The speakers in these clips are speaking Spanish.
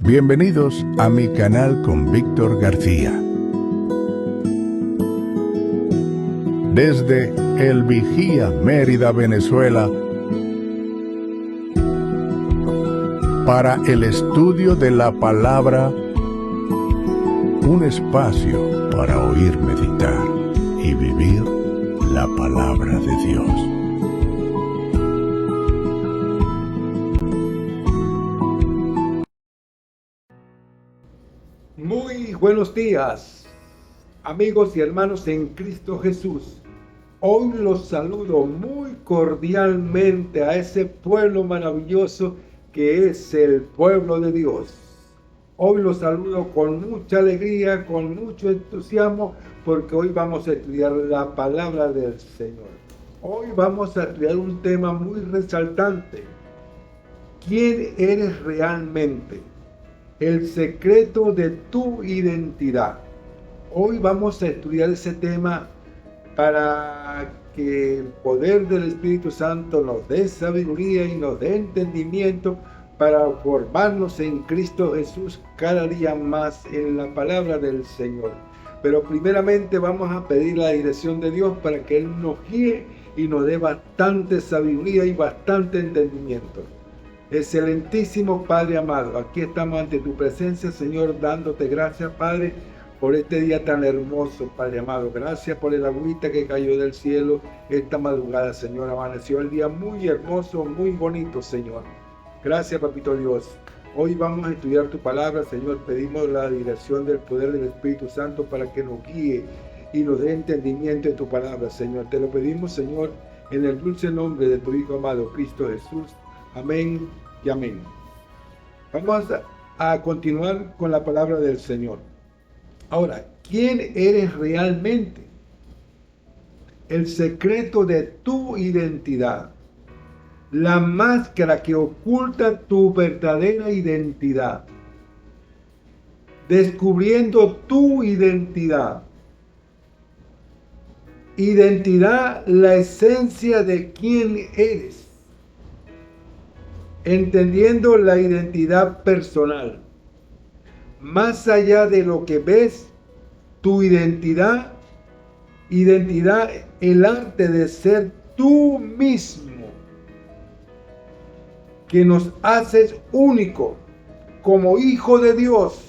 Bienvenidos a mi canal con Víctor García. Desde El Vigía, Mérida, Venezuela, para el estudio de la palabra, un espacio para oír, meditar y vivir la palabra de Dios. Muy buenos días, amigos y hermanos en Cristo Jesús. Hoy los saludo muy cordialmente a ese pueblo maravilloso que es el pueblo de Dios. Hoy los saludo con mucha alegría, con mucho entusiasmo, porque hoy vamos a estudiar la palabra del Señor. Hoy vamos a estudiar un tema muy resaltante. ¿Quién eres realmente? El secreto de tu identidad. Hoy vamos a estudiar ese tema para que el poder del Espíritu Santo nos dé sabiduría y nos dé entendimiento para formarnos en Cristo Jesús cada día más en la palabra del Señor. Pero primeramente vamos a pedir la dirección de Dios para que Él nos guíe y nos dé bastante sabiduría y bastante entendimiento. Excelentísimo Padre amado, aquí estamos ante tu presencia, Señor, dándote gracias, Padre, por este día tan hermoso, Padre amado. Gracias por el agüita que cayó del cielo esta madrugada, Señor. Amaneció el día muy hermoso, muy bonito, Señor. Gracias, Papito Dios. Hoy vamos a estudiar tu palabra, Señor. Pedimos la dirección del poder del Espíritu Santo para que nos guíe y nos dé entendimiento en tu palabra, Señor. Te lo pedimos, Señor, en el dulce nombre de tu Hijo amado, Cristo Jesús. Amén y amén. Vamos a continuar con la palabra del Señor. Ahora, ¿quién eres realmente? El secreto de tu identidad. La máscara que oculta tu verdadera identidad. Descubriendo tu identidad. Identidad, la esencia de quién eres. Entendiendo la identidad personal. Más allá de lo que ves, tu identidad, el arte de ser tú mismo, que nos haces único como hijo de Dios,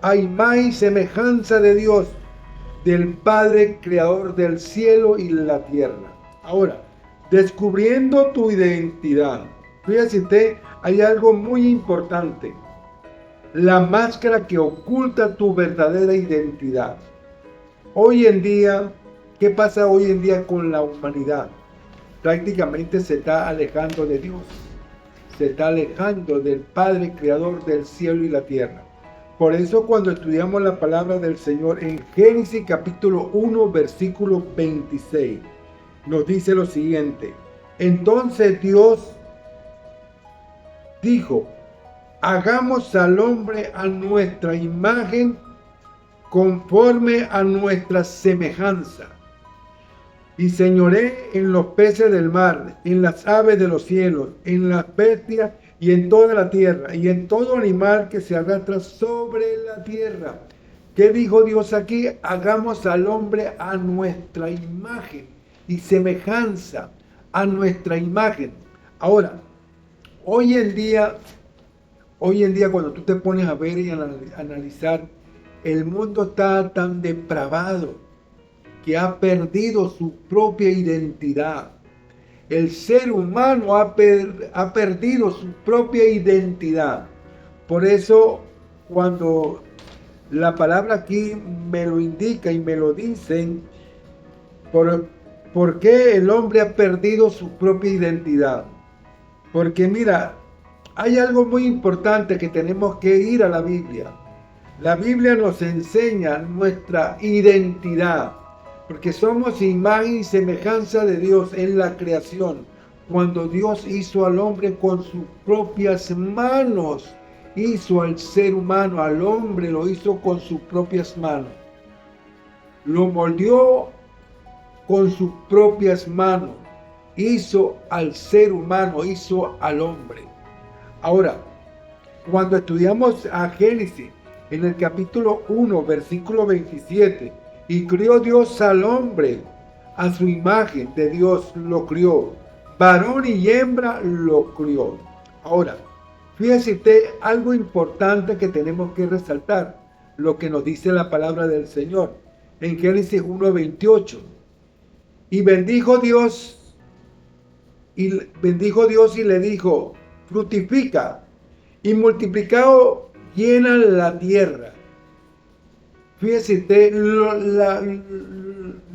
a imagen y semejanza de Dios, del Padre creador del cielo y la tierra. Ahora, descubriendo tu identidad. Fíjate, hay algo muy importante. La máscara que oculta tu verdadera identidad. Hoy en día, ¿qué pasa hoy en día con la humanidad? Prácticamente se está alejando de Dios. Se está alejando del Padre creador del cielo y la tierra. Por eso cuando estudiamos la palabra del Señor en Génesis capítulo 1, versículo 26, nos dice lo siguiente. Entonces Dios dijo, hagamos al hombre a nuestra imagen, conforme a nuestra semejanza, y señoré en los peces del mar, en las aves de los cielos, en las bestias y en toda la tierra, y en todo animal que se arrastra sobre la tierra. ¿Qué dijo Dios aquí? Hagamos al hombre a nuestra imagen y semejanza, a nuestra imagen. Ahora, hoy en día cuando tú te pones a ver y a analizar, el mundo está tan depravado que ha perdido su propia identidad. El ser humano ha perdido su propia identidad. Por eso, cuando la palabra aquí me lo indica y me lo dicen, ¿por qué el hombre ha perdido su propia identidad? Porque mira, hay algo muy importante que tenemos que ir a la Biblia. La Biblia nos enseña nuestra identidad, porque somos imagen y semejanza de Dios en la creación. Cuando Dios hizo al hombre con sus propias manos, hizo al ser humano, al hombre lo hizo con sus propias manos. Lo moldeó con sus propias manos. Hizo al ser humano, hizo al hombre. Ahora, Cuando estudiamos a Génesis, en el capítulo 1, versículo 27, y crió Dios al hombre, a su imagen de Dios lo crió, varón y hembra lo crió. Ahora, fíjese usted algo importante que tenemos que resaltar, lo que nos dice la palabra del Señor, en Génesis 1, 28. Y bendijo Dios y le dijo, fructifica y multiplicado llena la tierra. Fíjese usted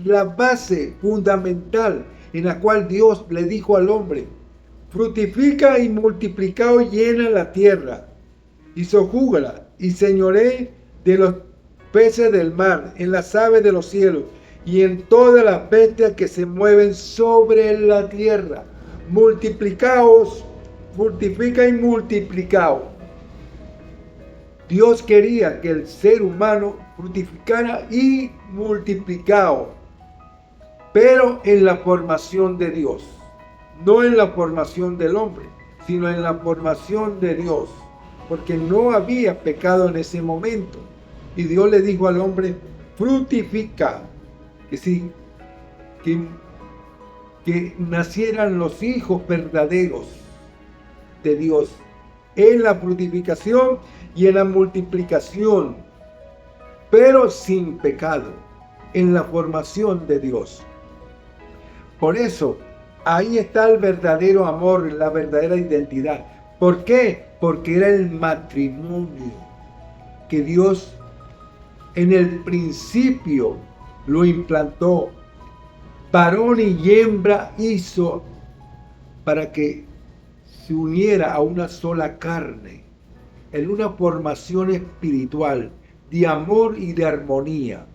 la base fundamental en la cual Dios le dijo al hombre, fructifica y multiplicado llena la tierra, y sojúgala, y señoré de los peces del mar, en las aves de los cielos, y en todas las bestias que se mueven sobre la tierra. Multiplicaos, fructifica y multiplicaos. Dios quería que el ser humano fructificara y multiplicara, pero en la formación de Dios, no en la formación del hombre, sino en la formación de Dios, porque no había pecado en ese momento. Y Dios le dijo al hombre, fructifica, que nacieran los hijos verdaderos de Dios, en la fructificación y en la multiplicación, pero sin pecado, en la formación de Dios. Por eso, ahí está el verdadero amor, la verdadera identidad. ¿Por qué? Porque era el matrimonio que Dios en el principio lo implantó. Varón y hembra hizo para que se uniera a una sola carne, en una formación espiritual de amor y de armonía.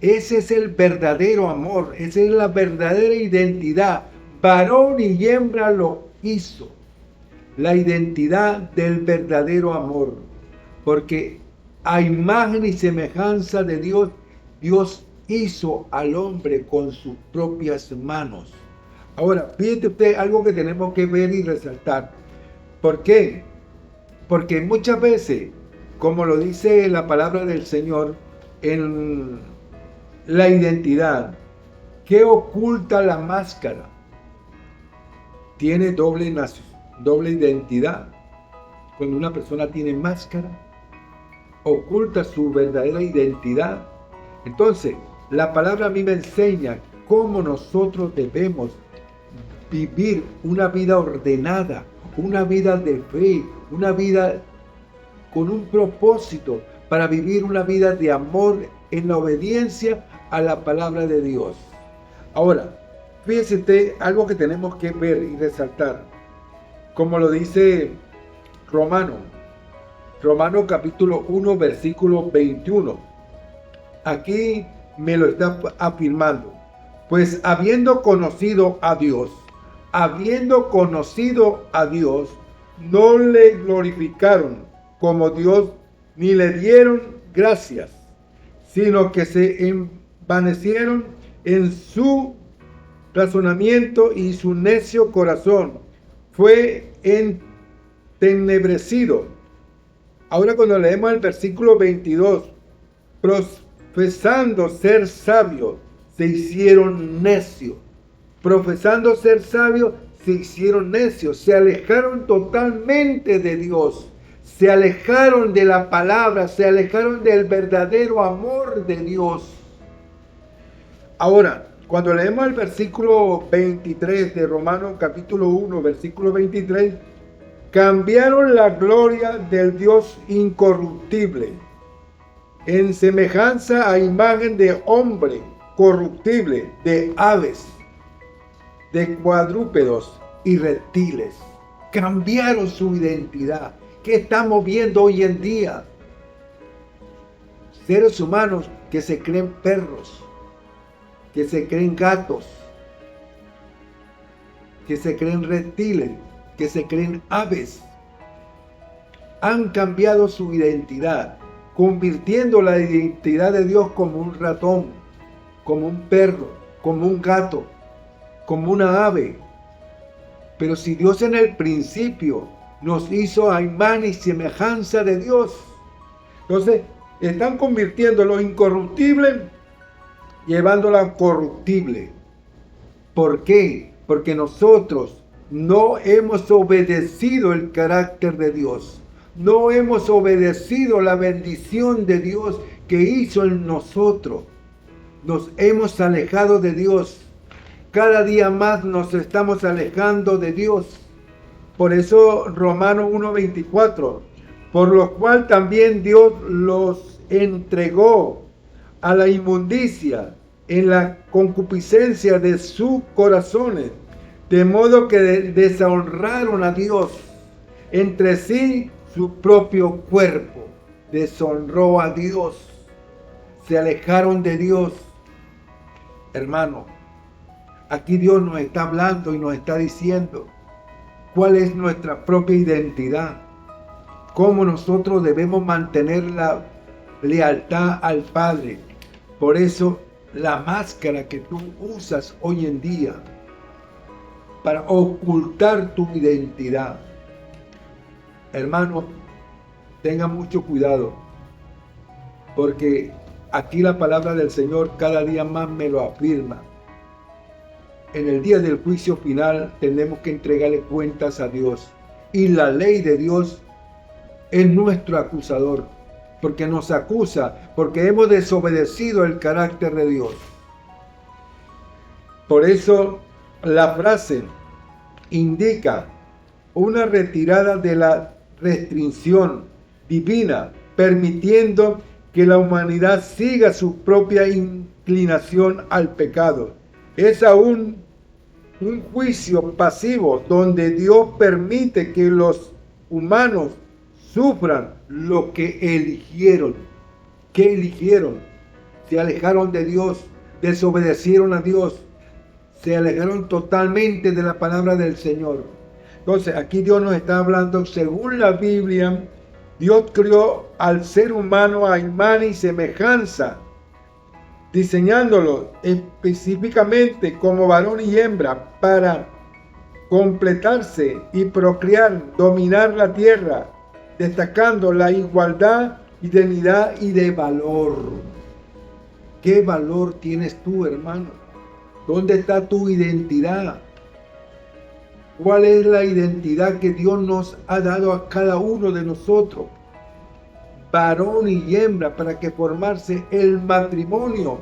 Ese es el verdadero amor, esa es la verdadera identidad. Varón y hembra lo hizo. La identidad del verdadero amor. Porque a imagen y semejanza de Dios, Dios hizo al hombre con sus propias manos. Ahora, fíjate usted algo que tenemos que ver y resaltar. ¿Por qué? Porque muchas veces, como lo dice la palabra del Señor, en la identidad, ¿qué oculta la máscara? Tiene doble identidad. Cuando una persona tiene máscara, oculta su verdadera identidad. Entonces, la palabra a mí me enseña cómo nosotros debemos vivir una vida ordenada, una vida de fe, una vida con un propósito, para vivir una vida de amor en la obediencia a la palabra de Dios. Ahora, fíjese usted algo que tenemos que ver y resaltar, como lo dice Romano capítulo 1, versículo 21. Aquí me lo está afirmando. Pues habiendo conocido a Dios, no le glorificaron como Dios, ni le dieron gracias, sino que se envanecieron en su razonamiento, y su necio corazón fue entenebrecido. Ahora, cuando leemos el versículo 22, profesando ser sabios, se hicieron necios. Profesando ser sabios, se hicieron necios. Se alejaron totalmente de Dios. Se alejaron de la palabra. Se alejaron del verdadero amor de Dios. Ahora, cuando leemos el versículo 23 de Romanos capítulo 1, versículo 23, cambiaron la gloria del Dios incorruptible en semejanza a imagen de hombre corruptible, de aves, de cuadrúpedos y reptiles. Cambiaron su identidad. ¿Qué estamos viendo hoy en día? Seres humanos que se creen perros, que se creen gatos, que se creen reptiles, que se creen aves. Han cambiado su identidad, convirtiendo la identidad de Dios como un ratón, como un perro, como un gato, como una ave. Pero si Dios en el principio nos hizo a imagen y semejanza de Dios. Entonces, están convirtiendo lo incorruptible, llevándolo a corruptible. ¿Por qué? Porque nosotros no hemos obedecido el carácter de Dios. No hemos obedecido la bendición de Dios que hizo en nosotros. Nos hemos alejado de Dios. Cada día más nos estamos alejando de Dios. Por eso Romanos 1:24, por lo cual también Dios los entregó a la inmundicia en la concupiscencia de sus corazones, de modo que deshonraron a Dios entre sí, su propio cuerpo deshonró a Dios, se alejaron de Dios. Hermano, aquí Dios nos está hablando y nos está diciendo cuál es nuestra propia identidad, cómo nosotros debemos mantener la lealtad al Padre. Por eso la máscara que tú usas hoy en día para ocultar tu identidad. Hermano, tenga mucho cuidado, porque aquí la palabra del Señor cada día más me lo afirma. En el día del juicio final tenemos que entregarle cuentas a Dios. Y la ley de Dios es nuestro acusador, porque nos acusa, porque hemos desobedecido el carácter de Dios. Por eso la frase indica una retirada de la restricción divina, permitiendo que la humanidad siga su propia inclinación al pecado. Es aún un juicio pasivo donde Dios permite que los humanos sufran lo que eligieron. ¿Qué eligieron? Se alejaron de Dios, desobedecieron a Dios, se alejaron totalmente de la palabra del Señor. Entonces, aquí Dios nos está hablando, según la Biblia, Dios creó al ser humano a imagen y semejanza, diseñándolo específicamente como varón y hembra para completarse y procrear, dominar la tierra, destacando la igualdad, dignidad y de valor. ¿Qué valor tienes tú, hermano? ¿Dónde está tu identidad? ¿Cuál es la identidad que Dios nos ha dado a cada uno de nosotros? Varón y hembra, para que formarse el matrimonio.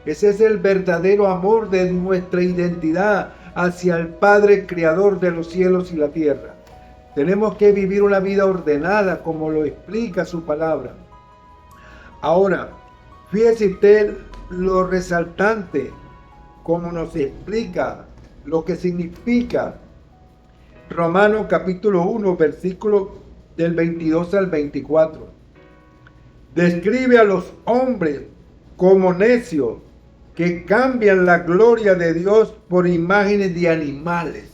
Ese es el verdadero amor de nuestra identidad hacia el Padre Creador de los cielos y la tierra. Tenemos que vivir una vida ordenada, como lo explica su palabra. Ahora, fíjese usted lo resaltante, como nos explica lo que significa Romanos capítulo 1, versículo del 22 al 24. Describe a los hombres como necios que cambian la gloria de Dios por imágenes de animales.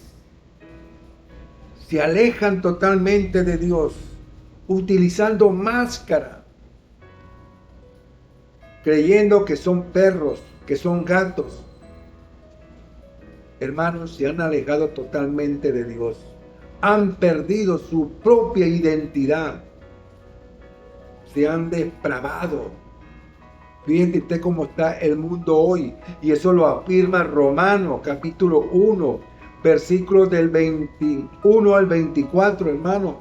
Se alejan totalmente de Dios, utilizando máscara, creyendo que son perros, que son gatos. Hermanos, se han alejado totalmente de Dios. Han perdido su propia identidad. Se han depravado. Fíjate usted cómo está el mundo hoy. Y eso lo afirma Romanos capítulo 1, versículos del 21 al 24, hermano.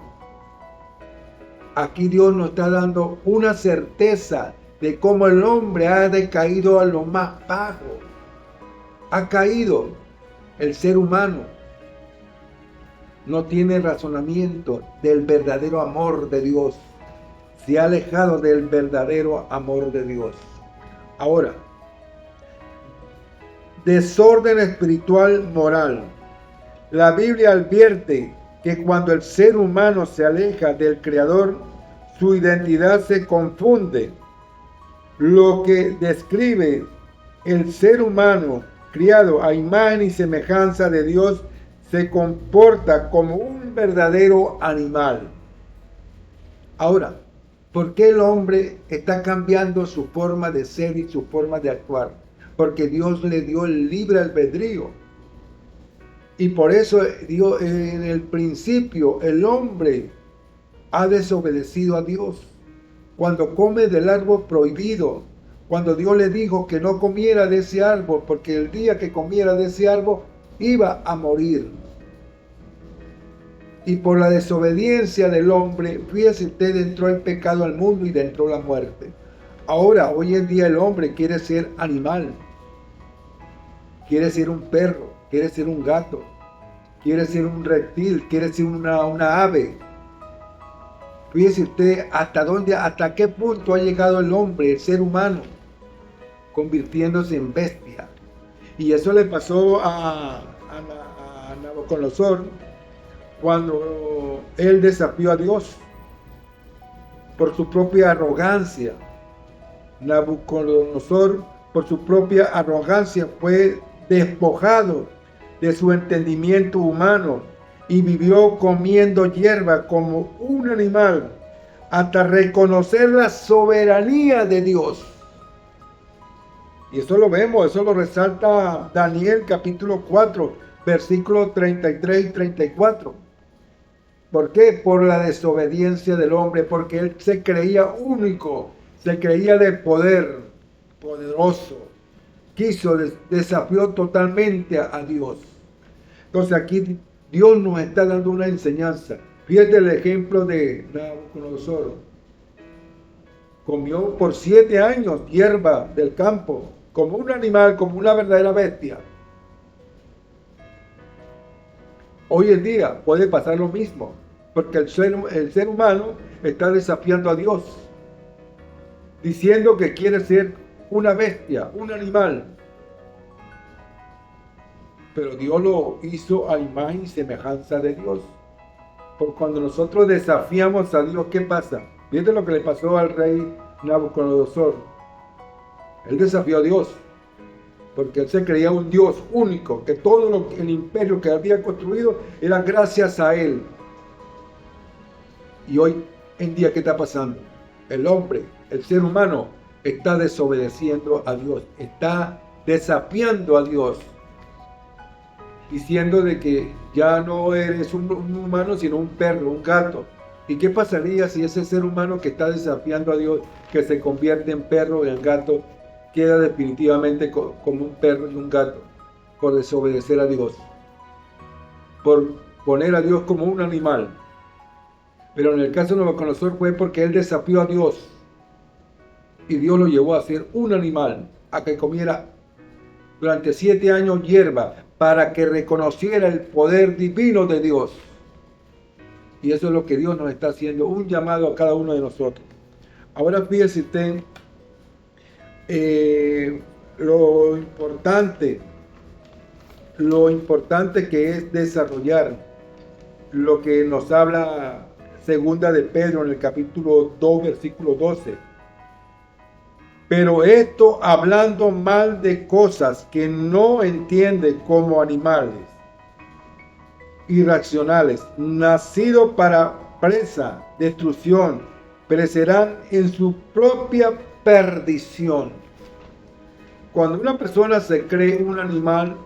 Aquí Dios nos está dando una certeza de cómo el hombre ha decaído a lo más bajo. Ha caído. El ser humano no tiene razonamiento del verdadero amor de Dios. Se ha alejado del verdadero amor de Dios. Ahora, desorden espiritual moral. La Biblia advierte que cuando el ser humano se aleja del Creador, su identidad se confunde. Lo que describe el ser humano criado a imagen y semejanza de Dios, se comporta como un verdadero animal. Ahora, ¿por qué el hombre está cambiando su forma de ser y su forma de actuar? Porque Dios le dio el libre albedrío. Y por eso Dios, en el principio el hombre ha desobedecido a Dios. Cuando come del árbol prohibido, cuando Dios le dijo que no comiera de ese árbol, porque el día que comiera de ese árbol iba a morir. Y por la desobediencia del hombre, fíjese usted, entró el pecado al mundo y entró la muerte. Ahora, hoy en día el hombre quiere ser animal, quiere ser un perro, quiere ser un gato, quiere ser un reptil, quiere ser una ave. Fíjese usted hasta qué punto ha llegado el hombre, el ser humano, convirtiéndose en bestia. Y eso le pasó a Nabucodonosor cuando él desafió a Dios por su propia arrogancia. Nabucodonosor, por su propia arrogancia, fue despojado de su entendimiento humano y vivió comiendo hierba como un animal hasta reconocer la soberanía de Dios. Y eso lo vemos, eso lo resalta Daniel capítulo 4, versículos 33 y 34. ¿Por qué? Por la desobediencia del hombre, porque él se creía único, se creía de poder, poderoso. Desafió totalmente a Dios. Entonces aquí Dios nos está dando una enseñanza. Fíjate el ejemplo de Nabucodonosor. Comió por 7 años hierba del campo, como un animal, como una verdadera bestia. Hoy en día puede pasar lo mismo, porque el ser humano está desafiando a Dios, diciendo que quiere ser una bestia, un animal. Pero Dios lo hizo a imagen y semejanza de Dios. Porque cuando nosotros desafiamos a Dios, ¿qué pasa? Fíjate lo que le pasó al rey Nabucodonosor. Él desafió a Dios, porque él se creía un Dios único, que todo el imperio que había construido era gracias a él. Y hoy en día, ¿qué está pasando? El hombre, el ser humano, está desobedeciendo a Dios, está desafiando a Dios, diciendo de que ya no eres un humano, sino un perro, un gato. ¿Y qué pasaría si ese ser humano que está desafiando a Dios, que se convierte en perro o en gato, queda definitivamente como un perro y un gato, por desobedecer a Dios, por poner a Dios como un animal? Pero en el caso de Nabucodonosor fue porque él desafió a Dios, y Dios lo llevó a ser un animal, a que comiera durante 7 años hierba, para que reconociera el poder divino de Dios. Y eso es lo que Dios nos está haciendo, un llamado a cada uno de nosotros. Ahora fíjese usted lo importante que es desarrollar lo que nos habla segunda de Pedro en el capítulo 2, versículo 12. Pero esto hablando mal de cosas que no entiende como animales irracionales, nacidos para presa, destrucción, perecerán en su propia perdición. Cuando una persona se cree un animal,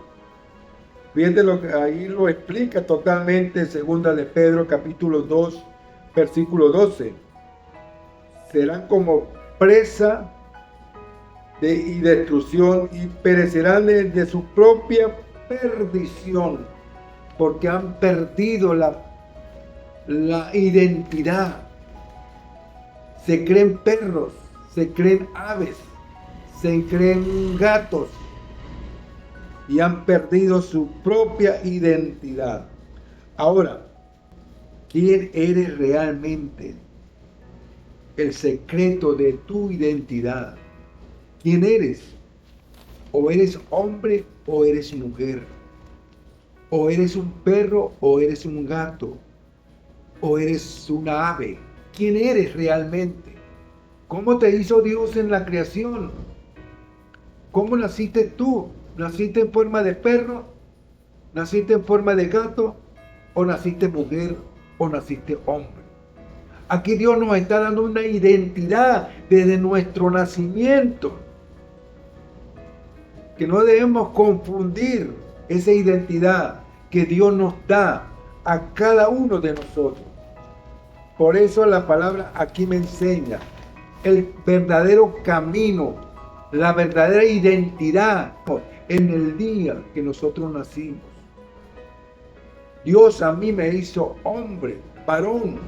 fíjate lo que ahí lo explica totalmente segunda de Pedro capítulo 2, versículo 12. Serán como presa y destrucción y perecerán de su propia perdición, porque han perdido la identidad. Se creen perros, se creen aves, se creen gatos y han perdido su propia identidad. Ahora, ¿quién eres realmente? El secreto de tu identidad. ¿Quién eres? O eres hombre o eres mujer. O eres un perro o eres un gato. O eres una ave. ¿Quién eres realmente? ¿Cómo te hizo Dios en la creación? ¿Cómo naciste tú? ¿Naciste en forma de perro? ¿Naciste en forma de gato? ¿O naciste mujer? ¿O naciste hombre? Aquí Dios nos está dando una identidad desde nuestro nacimiento, que no debemos confundir esa identidad, que Dios nos da a cada uno de nosotros. Por eso la palabra aquí me enseña el verdadero camino, la verdadera identidad en el día que nosotros nacimos. Dios a mí me hizo hombre, varón.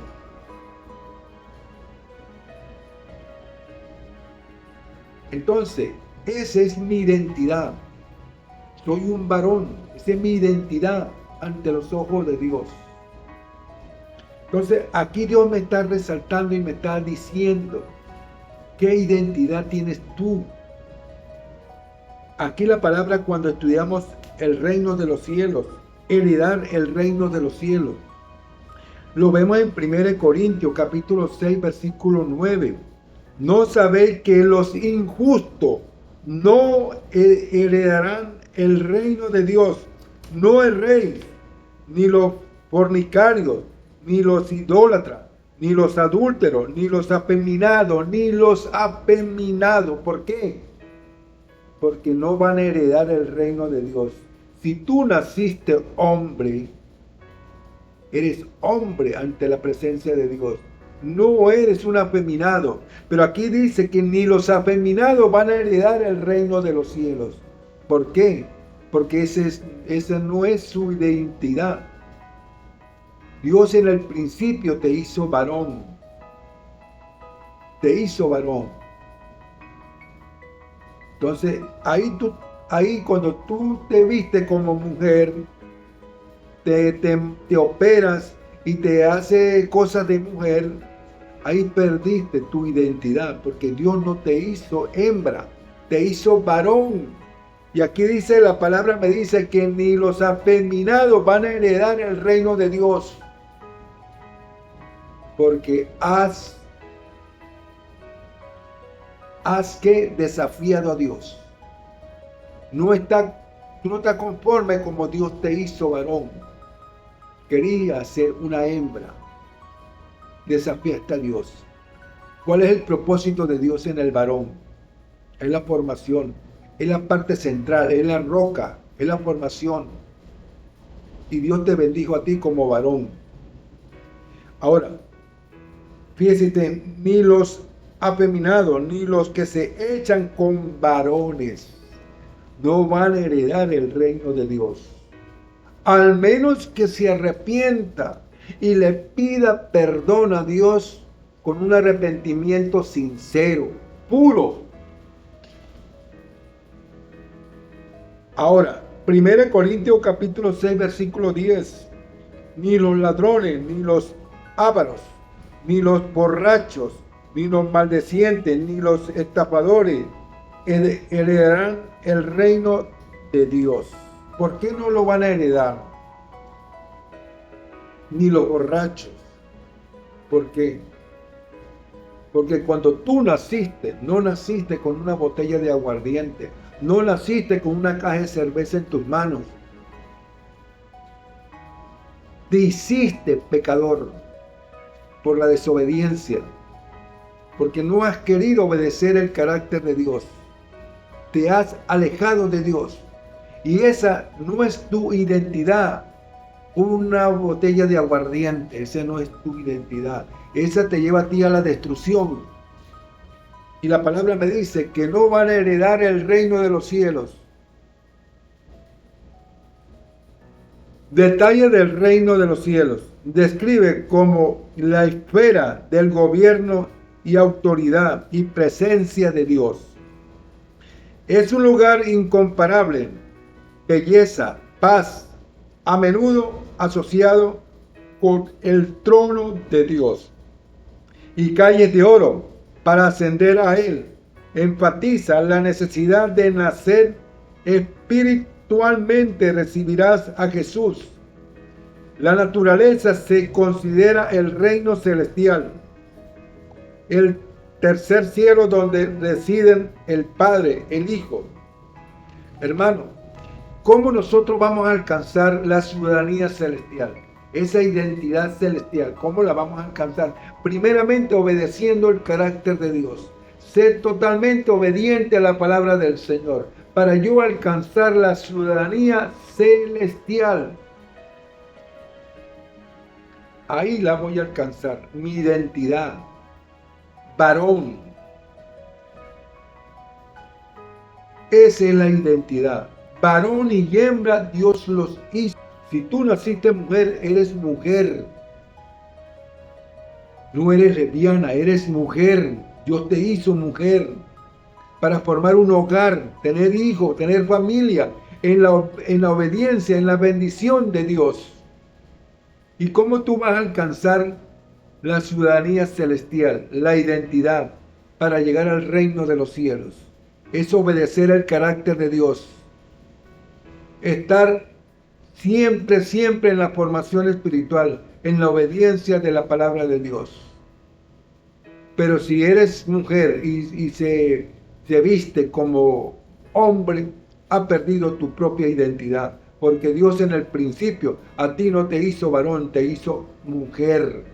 Entonces, esa es mi identidad. Soy un varón. Esa es mi identidad ante los ojos de Dios. Entonces, aquí Dios me está resaltando y me está diciendo, ¿qué identidad tienes tú? Aquí la palabra, cuando estudiamos el reino de los cielos, heredar el reino de los cielos, lo vemos en 1 Corintios capítulo 6 versículo 9. ¿No sabéis que los injustos no heredarán el reino de Dios? No el rey, ni los fornicarios, ni los idólatras, ni los adúlteros, ni los afeminados, ¿Por qué? Porque no van a heredar el reino de Dios. Si tú naciste hombre, eres hombre ante la presencia de Dios. No eres un afeminado. Pero aquí dice que ni los afeminados van a heredar el reino de los cielos. ¿Por qué? Porque esa no es su identidad. Dios en el principio te hizo varón. Te hizo varón. Entonces, ahí cuando tú te viste como mujer, te operas y te hace cosas de mujer, ahí perdiste tu identidad, porque Dios no te hizo hembra, te hizo varón. Y aquí dice, la palabra me dice que ni los afeminados van a heredar el reino de Dios, porque has que desafiado a Dios. Tú no estás conforme como Dios te hizo varón. Quería ser una hembra. Desafiaste a Dios. ¿Cuál es el propósito de Dios en el varón? Es la formación, es la parte central, es la roca, es la formación. Y Dios te bendijo a ti como varón. Ahora, fíjate, ni los afeminados, ni los que se echan con varones, no van a heredar el reino de Dios. Al menos que se arrepienta y le pida perdón a Dios con un arrepentimiento sincero, puro. Ahora, 1 Corintios capítulo 6, versículo 10. Ni los ladrones, ni los ávaros, ni los borrachos, ni los maldecientes, ni los estafadores heredarán el reino de Dios. ¿Por qué no lo van a heredar? Ni los borrachos. ¿Por qué? Porque cuando tú naciste, no naciste con una botella de aguardiente, no naciste con una caja de cerveza en tus manos. Te hiciste pecador por la desobediencia, porque no has querido obedecer el carácter de Dios. Te has alejado de Dios. Y esa no es tu identidad. Una botella de aguardiente, esa no es tu identidad. Esa te lleva a ti a la destrucción. Y la palabra me dice que no van a heredar el reino de los cielos. Detalle del reino de los cielos. Describe como la esfera del gobierno y autoridad y presencia de Dios. Es un lugar incomparable, belleza, paz, a menudo asociado con el trono de Dios, y calles de oro para ascender a Él. Enfatiza la necesidad de nacer espiritualmente. Recibirás a Jesús. La naturaleza se considera el reino celestial, el tercer cielo donde residen el Padre, el Hijo. Hermano, ¿cómo nosotros vamos a alcanzar la ciudadanía celestial? Esa identidad celestial, ¿cómo la vamos a alcanzar? Primeramente obedeciendo el carácter de Dios. Ser totalmente obediente a la palabra del Señor, para yo alcanzar la ciudadanía celestial. ahí la voy a alcanzar. Mi identidad, varón. Esa es la identidad. Varón y hembra Dios los hizo. Si tú naciste mujer, eres mujer. No eres lesbiana, eres mujer. Dios te hizo mujer para formar un hogar, tener hijos, tener familia, en la obediencia, en la bendición de Dios. ¿Y cómo tú vas a alcanzar la ciudadanía celestial, la identidad, para llegar al reino de los cielos? Es obedecer el carácter de Dios. Estar siempre en la formación espiritual, en la obediencia de la palabra de Dios. Pero si eres mujer y se viste como hombre, ha perdido tu propia identidad. Porque Dios en el principio a ti no te hizo varón, te hizo mujer.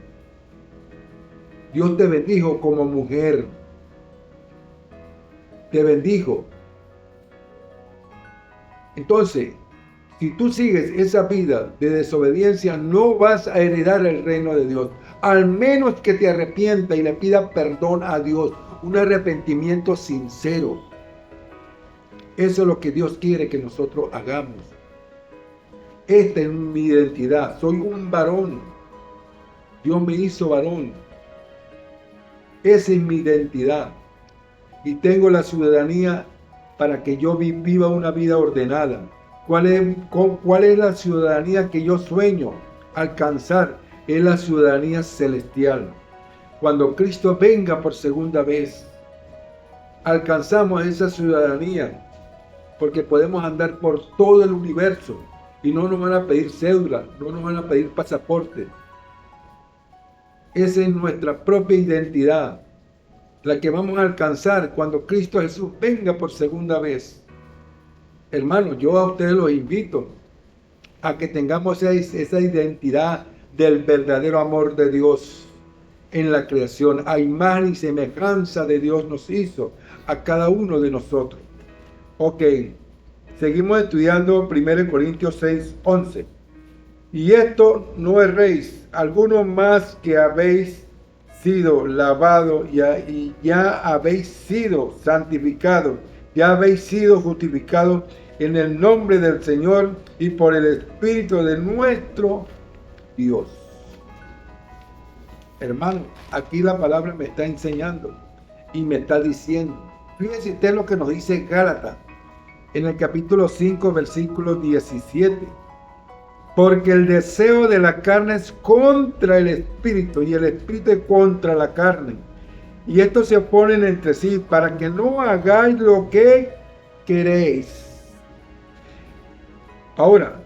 Dios te bendijo como mujer. Te bendijo. Entonces, si tú sigues esa vida de desobediencia, no vas a heredar el reino de Dios. Al menos que te arrepientas y le pidas perdón a Dios. Un arrepentimiento sincero. Eso es lo que Dios quiere que nosotros hagamos. Esta es mi identidad. Soy un varón. Dios me hizo varón. Esa es mi identidad. Y tengo la ciudadanía para que yo viva una vida ordenada. ¿Cuál es la ciudadanía que yo sueño alcanzar? Es la ciudadanía celestial. Cuando Cristo venga por segunda vez, alcanzamos esa ciudadanía porque podemos andar por todo el universo y no nos van a pedir cédula, no nos van a pedir pasaporte. Esa es nuestra propia identidad, la que vamos a alcanzar cuando Cristo Jesús venga por segunda vez. Hermanos, yo a ustedes los invito a que tengamos esa identidad del verdadero amor de Dios en la creación. A imagen y semejanza de Dios nos hizo a cada uno de nosotros. Ok, seguimos estudiando 1 Corintios 6, 11. Y esto no erréis, algunos más que habéis sido lavados y ya habéis sido santificados, ya habéis sido justificados en el nombre del Señor y por el Espíritu de nuestro Dios. Hermano, aquí la palabra me está enseñando y me está diciendo. Fíjense usted lo que nos dice Gálatas en el capítulo 5, versículo 17. Porque el deseo de la carne es contra el Espíritu y el Espíritu es contra la carne. Y estos se oponen entre sí para que no hagáis lo que queréis. Ahora,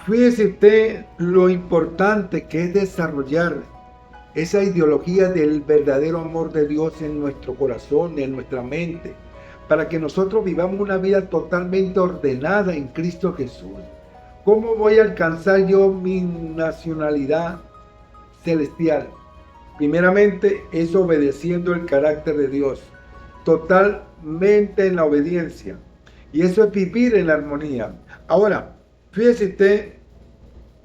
fíjese usted lo importante que es desarrollar esa ideología del verdadero amor de Dios en nuestro corazón, en nuestra mente, para que nosotros vivamos una vida totalmente ordenada en Cristo Jesús. ¿Cómo voy a alcanzar yo mi nacionalidad celestial? Primeramente es obedeciendo el carácter de Dios, totalmente en la obediencia. Y eso es vivir en la armonía. Ahora, fíjese usted,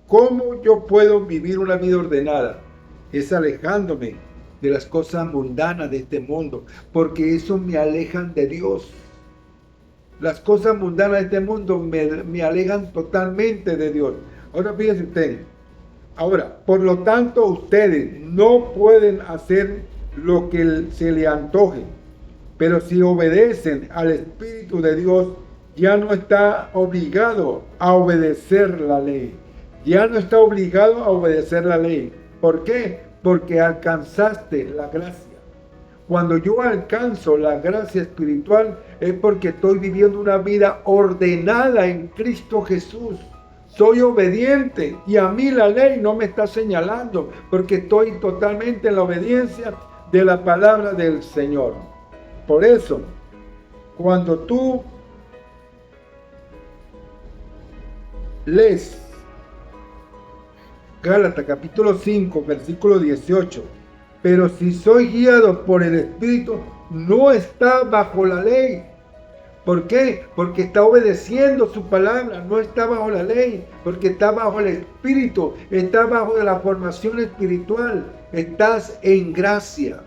¿cómo yo puedo vivir una vida ordenada? Es alejándome de las cosas mundanas de este mundo, porque eso me alejan de Dios. Las cosas mundanas de este mundo me alejan totalmente de Dios. Ahora fíjese usted, ahora, por lo tanto ustedes no pueden hacer lo que se les antoje, pero si obedecen al Espíritu de Dios, ya no está obligado a obedecer la ley. Ya no está obligado a obedecer la ley. ¿Por qué? Porque alcanzaste la gracia. Cuando yo alcanzo la gracia espiritual es porque estoy viviendo una vida ordenada en Cristo Jesús. Soy obediente y a mí la ley no me está señalando porque estoy totalmente en la obediencia de la palabra del Señor. Por eso, cuando tú lees Gálatas capítulo 5, versículo 18, pero si soy guiado por el Espíritu, no está bajo la ley. ¿Por qué? Porque está obedeciendo su palabra, no está bajo la ley, porque está bajo el Espíritu, está bajo la formación espiritual, estás en gracia.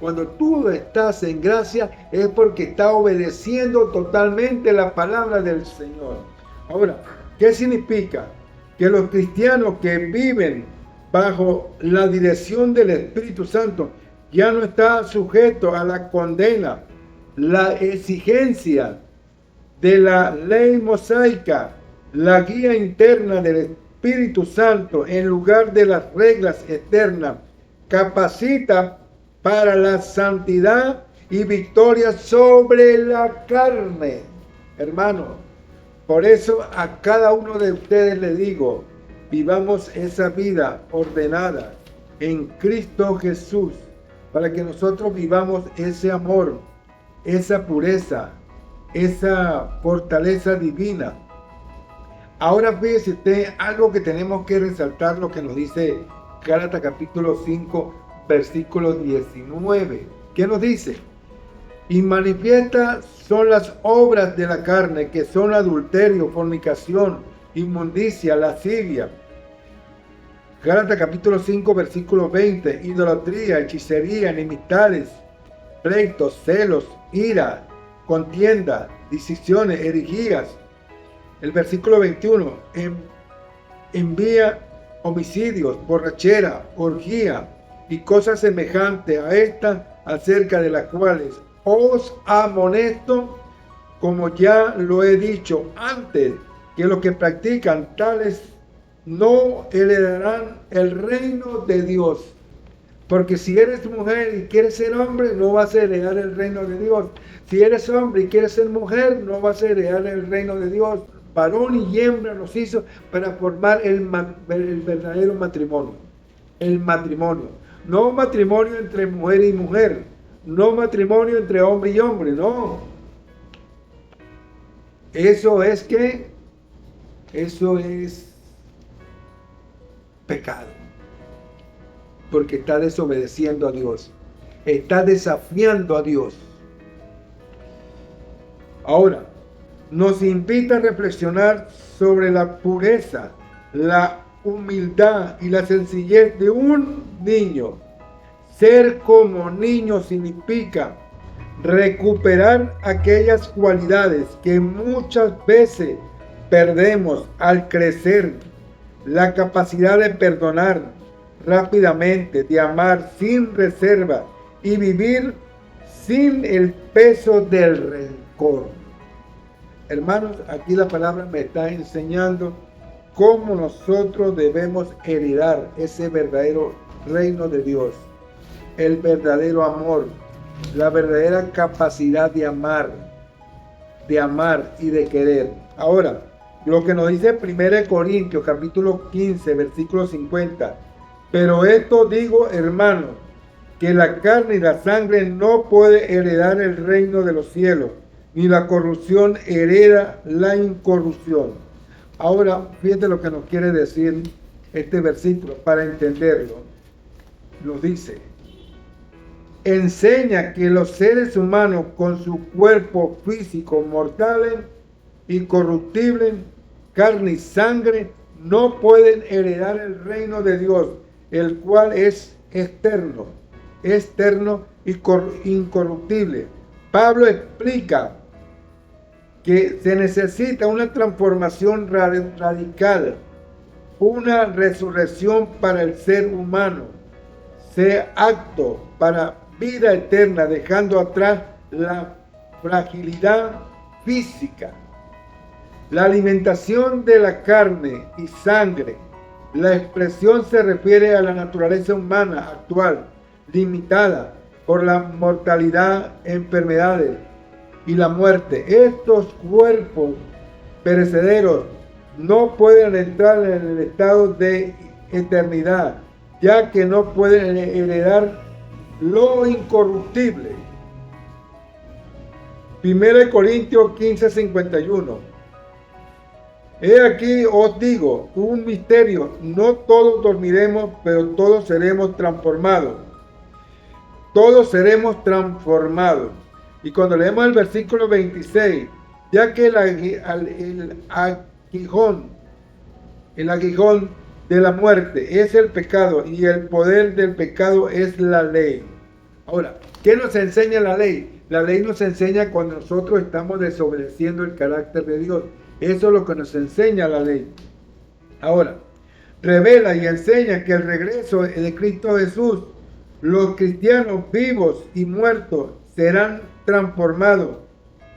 Cuando tú estás en gracia es porque estás obedeciendo totalmente la palabra del Señor. Ahora, ¿qué significa? Que los cristianos que viven bajo la dirección del Espíritu Santo ya no están sujetos a la condena, la exigencia de la ley mosaica, la guía interna del Espíritu Santo en lugar de las reglas externas, capacita para la santidad y victoria sobre la carne. Hermano, por eso a cada uno de ustedes le digo, vivamos esa vida ordenada en Cristo Jesús, para que nosotros vivamos ese amor, esa pureza, esa fortaleza divina. Ahora fíjese usted algo que tenemos que resaltar, lo que nos dice Gálatas capítulo 5, versículo 19. ¿Qué nos dice? Y manifiestas son las obras de la carne, que son adulterio, fornicación, inmundicia, lascivia. Gálatas capítulo 5, versículo 20. Idolatría, hechicería, enemistades, pleitos, celos, ira, contienda, decisiones, herejías. El versículo 21. Envía homicidios, borrachera, orgía y cosas semejantes a estas, acerca de las cuales os amonesto, como ya lo he dicho antes, que los que practican tales no heredarán el reino de Dios. Porque si eres mujer y quieres ser hombre, no vas a heredar el reino de Dios. Si eres hombre y quieres ser mujer, no vas a heredar el reino de Dios. Varón y hembra nos hizo para formar el verdadero matrimonio. El matrimonio. No matrimonio entre mujer y mujer. No matrimonio entre hombre y hombre, no. Eso es pecado. Porque está desobedeciendo a Dios. Está desafiando a Dios. Ahora, nos invita a reflexionar sobre la pureza, la humildad y la sencillez de un niño. Ser como niño significa recuperar aquellas cualidades que muchas veces perdemos al crecer. La capacidad de perdonar rápidamente, de amar sin reserva y vivir sin el peso del rencor. Hermanos, aquí la palabra me está enseñando cómo nosotros debemos heredar ese verdadero reino de Dios, el verdadero amor, la verdadera capacidad de amar y de querer. Ahora, lo que nos dice 1 Corintios capítulo 15, versículo 50. Pero esto digo, hermanos, que la carne y la sangre no puede heredar el reino de los cielos, ni la corrupción hereda la incorrupción. Ahora, fíjate lo que nos quiere decir este versículo para entenderlo. Nos dice: enseña que los seres humanos con su cuerpo físico mortales y corruptibles, carne y sangre, no pueden heredar el reino de Dios, el cual es externo y incorruptible. Pablo explica que se necesita una transformación radical, una resurrección para el ser humano, sea apto para vida eterna, dejando atrás la fragilidad física. La alimentación de la carne y sangre, la expresión se refiere a la naturaleza humana actual, limitada por la mortalidad, enfermedades y la muerte. Estos cuerpos perecederos no pueden entrar en el estado de eternidad, ya que no pueden heredar lo incorruptible. 1 Corintios 15, 51. He aquí os digo un misterio: no todos dormiremos, pero todos seremos transformados. Todos seremos transformados. Y cuando leemos el versículo 26, ya que el aguijón de la muerte es el pecado y el poder del pecado es la ley. Ahora, ¿qué nos enseña la ley? La ley nos enseña cuando nosotros estamos desobedeciendo el carácter de Dios. Eso es lo que nos enseña la ley. Ahora, revela y enseña que el regreso de Cristo Jesús, los cristianos vivos y muertos serán transformados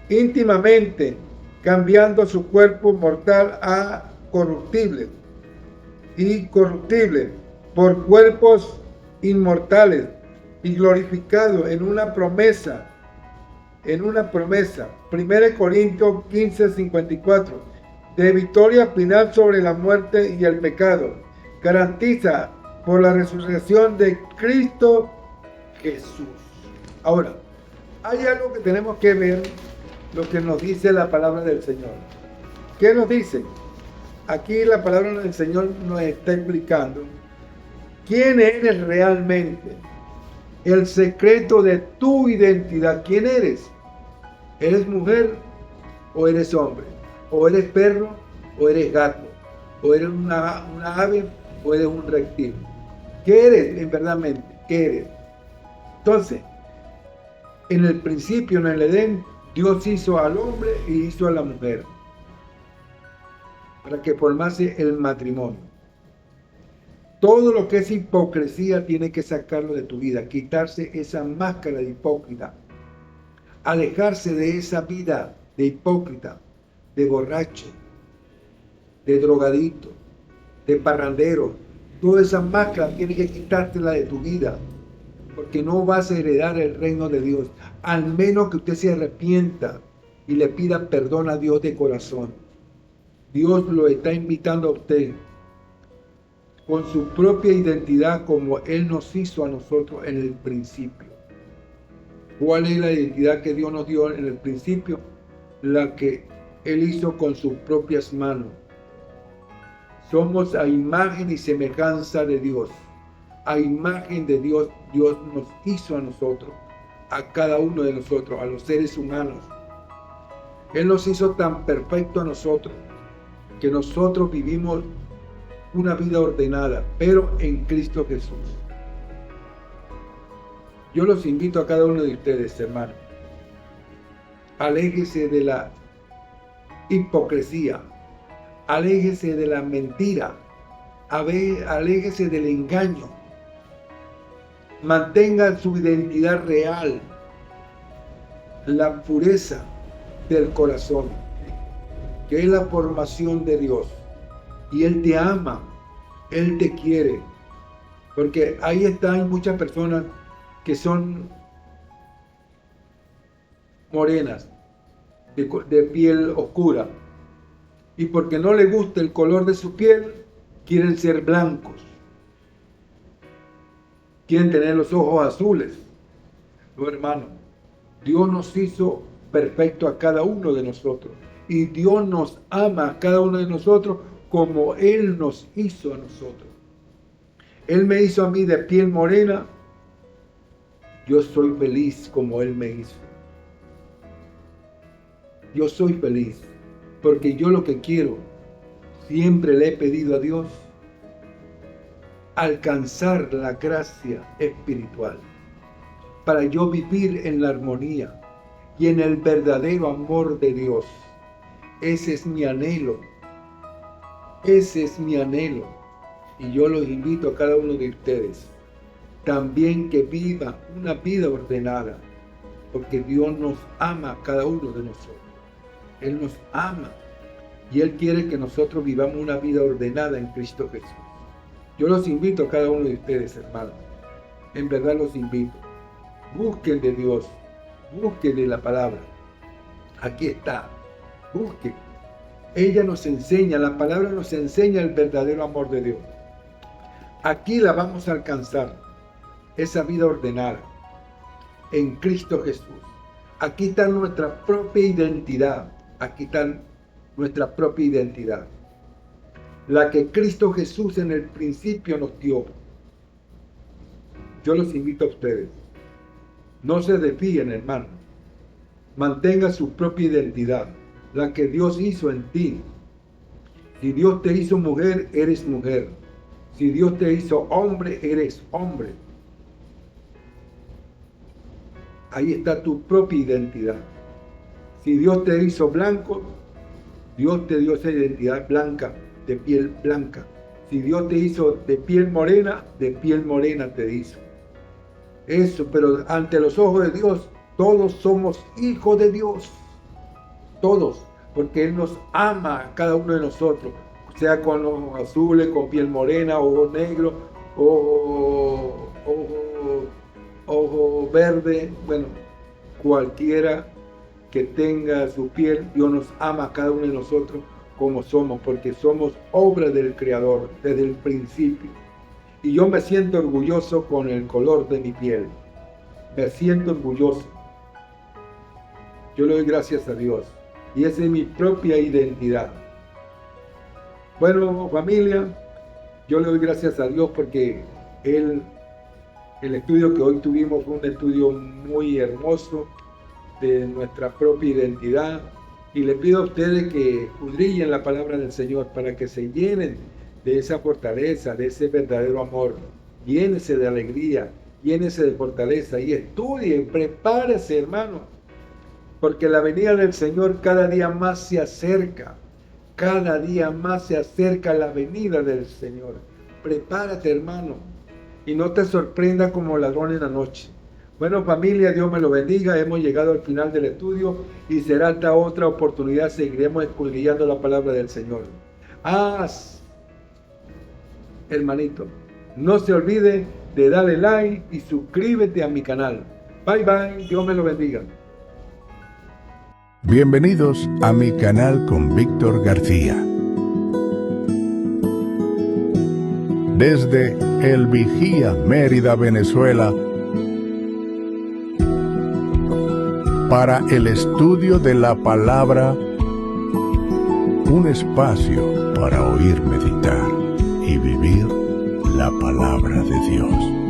íntimamente, cambiando su cuerpo mortal a corruptible y corruptible por cuerpos inmortales y glorificados en una promesa. 1 Corintios 15:54, de victoria final sobre la muerte y el pecado, garantiza por la resurrección de Cristo Jesús. Ahora, hay algo que tenemos que ver, lo que nos dice la palabra del Señor. ¿Qué nos dice? Aquí la palabra del Señor nos está explicando quién eres realmente, el secreto de tu identidad. ¿Quién eres? ¿Eres mujer o eres hombre? ¿O eres perro o eres gato? ¿O eres una ave o eres un reptil? ¿Qué eres en verdad? ¿Qué eres? Entonces, en el principio, en el Edén, Dios hizo al hombre y hizo a la mujer para que formase el matrimonio. Todo lo que es hipocresía tiene que sacarlo de tu vida, quitarse esa máscara de hipócrita, alejarse de esa vida de hipócrita, de borracho, de drogadito, de parrandero. Toda esa máscara tiene que quitártela de tu vida, porque no vas a heredar el reino de Dios, al menos que usted se arrepienta y le pida perdón a Dios de corazón. Dios lo está invitando a usted con su propia identidad, como Él nos hizo a nosotros en el principio. ¿Cuál es la identidad que Dios nos dio en el principio? La que Él hizo con sus propias manos. Somos a imagen y semejanza de Dios. A imagen de Dios, Dios nos hizo a nosotros, a cada uno de nosotros, a los seres humanos. Él nos hizo tan perfecto a nosotros, que nosotros vivimos una vida ordenada, pero en Cristo Jesús. Yo los invito a cada uno de ustedes, hermanos. Aléjese de la hipocresía, aléjese de la mentira, aléjese del engaño. Mantenga su identidad real, la pureza del corazón, que es la formación de Dios. Y Él te ama, Él te quiere, porque ahí están muchas personas que son morenas, de piel oscura, y porque no les gusta el color de su piel, quieren ser blancos, quieren tener los ojos azules. No, hermano, Dios nos hizo perfecto a cada uno de nosotros, y Dios nos ama a cada uno de nosotros como Él nos hizo a nosotros. Él me hizo a mí de piel morena, yo soy feliz como Él me hizo. Yo soy feliz, porque yo lo que quiero, siempre le he pedido a Dios, alcanzar la gracia espiritual, para yo vivir en la armonía y en el verdadero amor de Dios. Ese es mi anhelo. Ese es mi anhelo. Y yo los invito a cada uno de ustedes también que viva una vida ordenada, porque Dios nos ama a cada uno de nosotros. Él nos ama y Él quiere que nosotros vivamos una vida ordenada en Cristo Jesús. Yo los invito a cada uno de ustedes, hermanos. En verdad los invito. Busquen de Dios. Busquen de la palabra. Aquí está. Busquen. Ella nos enseña, la palabra nos enseña el verdadero amor de Dios. Aquí la vamos a alcanzar, esa vida ordenada, en Cristo Jesús. Aquí está nuestra propia identidad. Aquí está nuestra propia identidad. La que Cristo Jesús en el principio nos dio. Yo los invito a ustedes. No se desvíen, hermano. mantenga su propia identidad, la que Dios hizo en ti. Si Dios te hizo mujer, eres mujer. Si Dios te hizo hombre, eres hombre. Ahí está tu propia identidad. Si Dios te hizo blanco, Dios te dio esa identidad blanca, de piel blanca. Si Dios te hizo de piel morena te hizo. Eso, pero ante los ojos de Dios, todos somos hijos de Dios. Todos, porque Él nos ama a cada uno de nosotros, sea con ojos azules, con piel morena, ojos negros, ojo verde, bueno, cualquiera que tenga su piel, Dios nos ama a cada uno de nosotros como somos, porque somos obra del Creador desde el principio. Y yo me siento orgulloso con el color de mi piel. Me siento orgulloso. Yo le doy gracias a Dios. Y esa es mi propia identidad. Bueno, familia, yo le doy gracias a Dios porque el estudio que hoy tuvimos fue un estudio muy hermoso de nuestra propia identidad. Y le pido a ustedes que escudriñen la palabra del Señor para que se llenen de esa fortaleza, de ese verdadero amor. Llénese de alegría, llénese de fortaleza y estudien, prepárese, hermano. Porque la venida del Señor cada día más se acerca. Cada día más se acerca la venida del Señor. Prepárate, hermano. Y no te sorprenda como ladrón en la noche. Bueno, familia, Dios me lo bendiga. Hemos llegado al final del estudio y será hasta otra oportunidad. Seguiremos escudriñando la palabra del Señor. Hermanito, no se olvide de darle like y suscríbete a mi canal. Bye bye, Dios me lo bendiga. Bienvenidos a mi canal con Víctor García. Desde El Vigía, Mérida, Venezuela, para el estudio de la palabra, un espacio para oír, meditar y vivir la palabra de Dios.